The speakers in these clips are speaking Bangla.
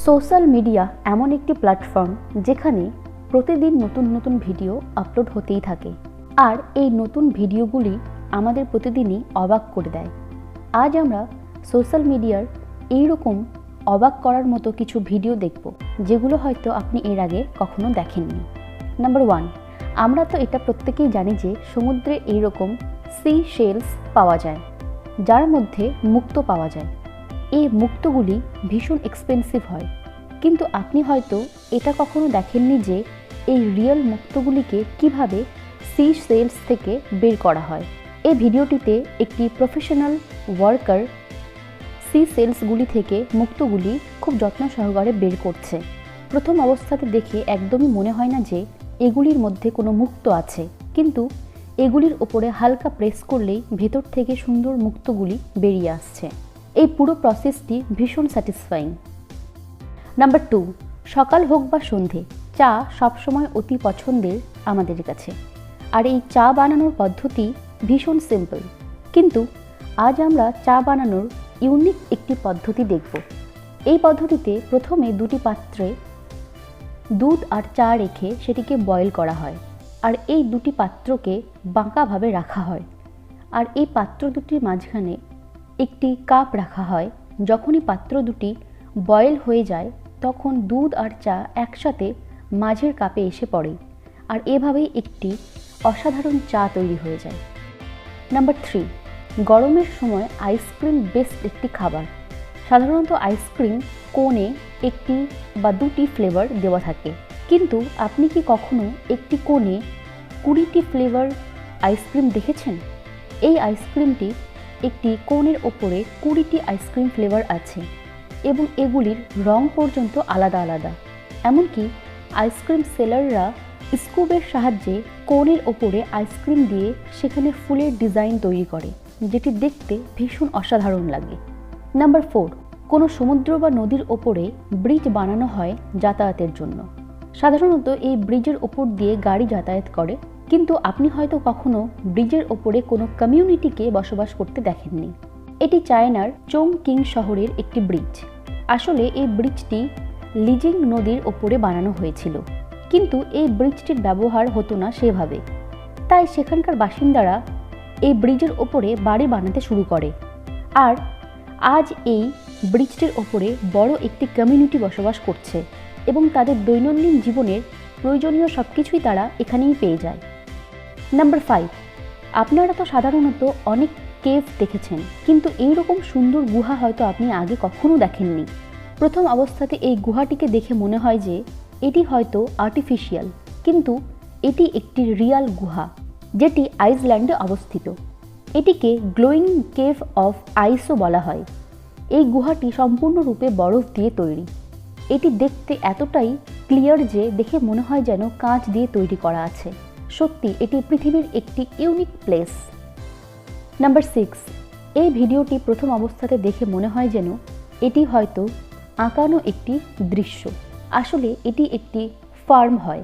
সোশ্যাল মিডিয়া এমন একটি প্ল্যাটফর্ম যেখানে প্রতিদিন নতুন নতুন ভিডিও আপলোড হতেই থাকে, আর এই নতুন ভিডিওগুলি আমাদের প্রতিদিনই অবাক করে দেয়। আজ আমরা সোশ্যাল মিডিয়ার এইরকম অবাক করার মতো কিছু ভিডিও দেখব, যেগুলো হয়তো আপনি এর আগে কখনো দেখেননি। নাম্বার 1, আমরা তো এটা প্রত্যেকেই জানি যে সমুদ্রে এইরকম সি শেলস পাওয়া যায়, যার মধ্যে মুক্ত পাওয়া যায়। এই মুক্তগুলি ভীষণ এক্সপেন্সিভ হয়, কিন্তু আপনি হয়তো এটা কখনো দেখেননি যে এই রিয়েল মুক্তগুলিকে কিভাবে সি শেলস থেকে বের করা হয়। এই ভিডিওটিতে একটি প্রফেশনাল ওয়ার্কার সি শেলসগুলি থেকে মুক্তগুলি খুব যত্ন সহকারে বের করছে। প্রথম অবস্থাতে দেখে একদমই মনে হয় না যে এগুলির মধ্যে কোনো মুক্ত আছে, কিন্তু এগুলির ওপরে হালকা প্রেস করলেই ভেতর থেকে সুন্দর মুক্তগুলি বেরিয়ে আসছে। এই পুরো প্রসেসটি ভীষণ স্যাটিসফাইং। নাম্বার 2, সকাল হোক বা সন্ধে, চা সবসময় অতি পছন্দের আমাদের কাছে। আর এই চা বানানোর পদ্ধতি ভীষণ সিম্পল, কিন্তু আজ আমরা চা বানানোর ইউনিক একটি পদ্ধতি দেখব। এই পদ্ধতিতে প্রথমে দুটি পাত্রে দুধ আর চা রেখে সেটিকে বয়েল করা হয়, আর এই দুটি পাত্রকে বাঁকাভাবে রাখা হয়, আর এই পাত্র দুটির মাঝখানে একটি কাপ রাখা হয়। যখনই পাত্র দুটি বয়েল হয়ে যায় তখন দুধ আর চা একসাথে মাঝের কাপে এসে পড়ে, আর এভাবেই একটি অসাধারণ চা তৈরি হয়ে যায়। নাম্বার 3, গরমের সময় আইসক্রিম বেস্ট একটি খাবার। সাধারণত আইসক্রিম কোনে একটি বা দুটি ফ্লেভার দেওয়া থাকে, কিন্তু আপনি কি কখনো একটি কোনে 20টি ফ্লেভার আইসক্রিম দেখেছেন? এই আইসক্রিমটি একটি কোনের ওপরে 20টি আইসক্রিম ফ্লেভার আছে, এবং এগুলির রং পর্যন্ত আলাদা আলাদা। এমনকি আইসক্রিম সেলাররা স্কুবের সাহায্যে কোনের ওপরে আইসক্রিম দিয়ে সেখানে ফুলের ডিজাইন তৈরি করে, যেটি দেখতে ভীষণ অসাধারণ লাগে। নাম্বার 4, কোনো সমুদ্র বা নদীর ওপরে ব্রিজ বানানো হয় যাতায়াতের জন্য। সাধারণত এই ব্রিজের ওপর দিয়ে গাড়ি যাতায়াত করে, কিন্তু আপনি হয়তো কখনো ব্রিজের ওপরে কোনো কমিউনিটিকে বসবাস করতে দেখেননি। এটি চায়নার চংকিং শহরের একটি ব্রিজ। আসলে এই ব্রিজটি লিজিং নদীর ওপরে বানানো হয়েছিল, কিন্তু এই ব্রিজটির ব্যবহার হতো না সেভাবে, তাই সেখানকার বাসিন্দারা এই ব্রিজের ওপরে বাড়ি বানাতে শুরু করে, আর আজ এই ব্রিজটির ওপরে বড় একটি কমিউনিটি বসবাস করছে, এবং তাদের দৈনন্দিন জীবনের প্রয়োজনীয় সব কিছুই তারা এখানেই পেয়ে যায়। নাম্বার 5, আপনারা তো সাধারণত অনেক কেভ দেখেছেন, কিন্তু এইরকম সুন্দর গুহা হয়তো আপনি আগে কখনো দেখেননি। প্রথম অবস্থাতে এই গুহাটিকে দেখে মনে হয় যে এটি হয়তো আর্টিফিশিয়াল, কিন্তু এটি একটি রিয়াল গুহা, যেটি আইসল্যান্ডে অবস্থিত। এটিকে গ্লোয়িং কেভ অফ আইসও বলা হয়। এই গুহাটি সম্পূর্ণরূপে বরফ দিয়ে তৈরি। এটি দেখতে এতটাই ক্লিয়ার যে দেখে মনে হয় যেন কাঁচ দিয়ে তৈরি করা আছে। সত্যি এটি পৃথিবীর একটি ইউনিক প্লেস। নাম্বার 6, এই ভিডিওটি প্রথম অবস্থাতে দেখে মনে হয় যেন এটি হয়তো আঁকানো একটি দৃশ্য। আসলে এটি একটি ফার্ম হয়।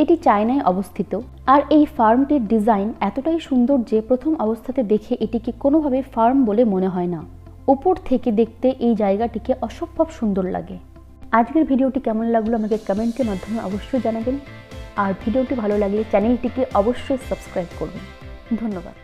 এটি চায়নায় অবস্থিত, আর এই ফার্মটির ডিজাইন এতটাই সুন্দর যে প্রথম অবস্থাতে দেখে এটিকে কোনোভাবে ফার্ম বলে মনে হয় না। উপর থেকে দেখতে এই জায়গাটিকে অসম্ভব সুন্দর লাগে। আজকের ভিডিওটি কেমন লাগলো আমাকে কমেন্টের মাধ্যমে অবশ্যই জানাবেন, আর ভিডিওটি ভালো লাগলে চ্যানেলটিকে অবশ্যই সাবস্ক্রাইব করবেন। ধন্যবাদ।